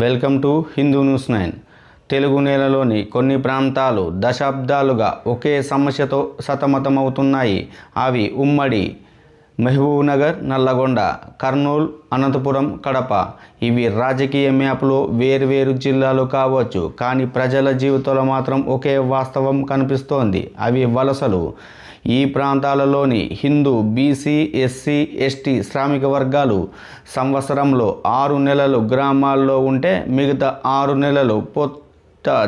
Welcome to Hindu news 9. Telugu నేలలోని కొన్ని ప్రాంతాలు దశాబ్దాలుగా ఒకే సమస్యతో సతమతమవుతున్నాయి. అవి ఉమ్మడి మహబూబ్నగర్, నల్లగొండ, కర్నూలు, అనంతపురం, కడప. ఇవి రాజకీయ మ్యాప్లో వేర్వేరు జిల్లాలు కావచ్చు, కానీ ప్రజల జీవితంలో మాత్రం ఒకే వాస్తవం కనిపిస్తోంది. అవి వలసలు. ఈ ప్రాంతాలలోని హిందూ, బీసీ, ఎస్సీ, ఎస్టీ శ్రామిక వర్గాలు సంవత్సరంలో 6 నెలలు గ్రామాల్లో ఉంటే మిగతా 6 నెలలు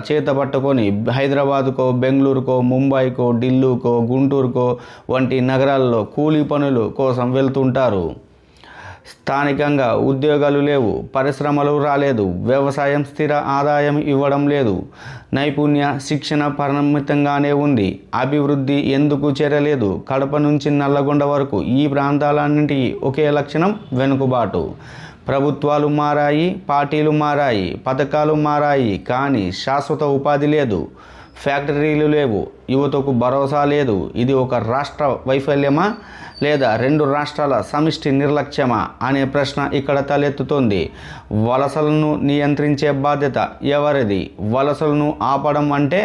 చేత పట్టుకొని హైదరాబాదుకో, బెంగళూరుకో, ముంబైకో, ఢిల్లీకో, గుంటూరుకో వంటి నగరాల్లో కూలీ పనుల కోసం వెళ్తుంటారు. స్థానికంగా ఉద్యోగాలు లేవు, పరిశ్రమలు రాలేదు, వ్యవసాయం స్థిర ఆదాయం ఇవ్వడం లేదు, నైపుణ్య శిక్షణ పరిమితంగానే ఉంది. అభివృద్ధి ఎందుకు చేరలేదు? కడప నుంచి నల్లగొండ వరకు ఈ ప్రాంతాలన్నింటికీ ఒకే లక్షణం: వెనుకబాటు. ప్రభుత్వాలు మారాయి, పార్టీలు మారాయి, పథకాలు మారాయి, కానీ శాశ్వత ఉపాధి లేదు, ఫ్యాక్టరీలు లేవు, యువతకు భరోసా లేదు. ఇది ఒక రాష్ట్ర వైఫల్యమా, లేదా 2 రాష్ట్రాల సమిష్టి నిర్లక్ష్యమా అనే ప్రశ్న ఇక్కడ తలెత్తుతోంది. వలసలను నియంత్రించే బాధ్యత ఎవరిది? వలసలను ఆపడం అంటే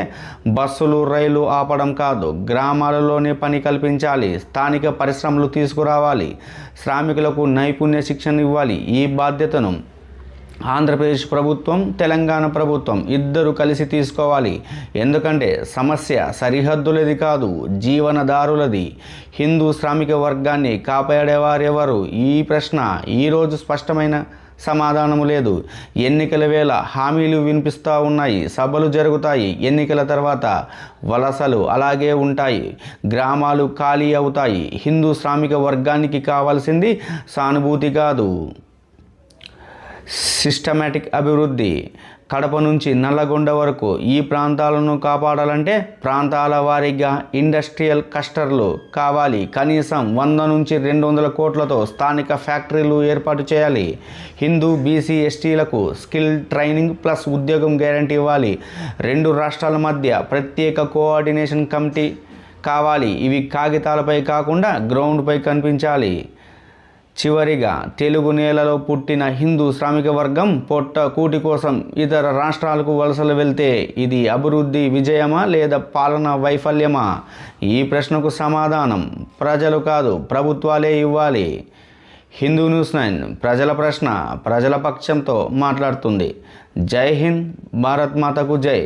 బస్సులు, రైలు ఆపడం కాదు. గ్రామాలలోనే పని కల్పించాలి, స్థానిక పరిశ్రమలు తీసుకురావాలి, శ్రామికులకు నైపుణ్య శిక్షణ ఇవ్వాలి. ఈ బాధ్యతను ఆంధ్రప్రదేశ్ ప్రభుత్వం, తెలంగాణ ప్రభుత్వం ఇద్దరు కలిసి తీసుకోవాలి. ఎందుకంటే సమస్య సరిహద్దులది కాదు, జీవనదారులది. హిందూ శ్రామిక వర్గాన్ని కాపాడేవారెవరు? ఈ ప్రశ్న ఈరోజు స్పష్టమైన సమాధానం లేదు. ఎన్నికల వేళ హామీలు వినిపిస్తూ ఉన్నాయి, సభలు జరుగుతాయి. ఎన్నికల తర్వాత వలసలు అలాగే ఉంటాయి, గ్రామాలు ఖాళీ అవుతాయి. హిందూ శ్రామిక వర్గానికి కావాల్సింది సానుభూతి కాదు, సిస్టమేటిక్ అభివృద్ధి. కడప నుంచి నల్లగొండ వరకు ఈ ప్రాంతాలను కాపాడాలంటే ప్రాంతాల వారీగా ఇండస్ట్రియల్ క్లస్టర్లు కావాలి. కనీసం 100 నుంచి 200 కోట్లతో స్థానిక ఫ్యాక్టరీలు ఏర్పాటు చేయాలి. హిందూ, బీసీ, ఎస్టీలకు స్కిల్ ట్రైనింగ్ ప్లస్ ఉద్యోగం గ్యారంటీ ఇవ్వాలి. 2 రాష్ట్రాల మధ్య ప్రత్యేక కోఆర్డినేషన్ కమిటీ కావాలి. ఇవి కాగితాలపై కాకుండా గ్రౌండ్పై కనిపించాలి. చివరిగా, తెలుగు నేలలో పుట్టిన హిందూ శ్రామిక వర్గం పొట్ట కూటి కోసం ఇతర రాష్ట్రాలకు వలసలు వెళ్తే ఇది అభివృద్ధి విజయమా, లేదా పాలన వైఫల్యమా? ఈ ప్రశ్నకు సమాధానం ప్రజలు కాదు, ప్రభుత్వాలే ఇవ్వాలి. హిందూ న్యూస్ 9 ప్రజల ప్రశ్న, ప్రజల పక్షంతో మాట్లాడుతుంది. జై హింద్, భారత్ మాతకు జై.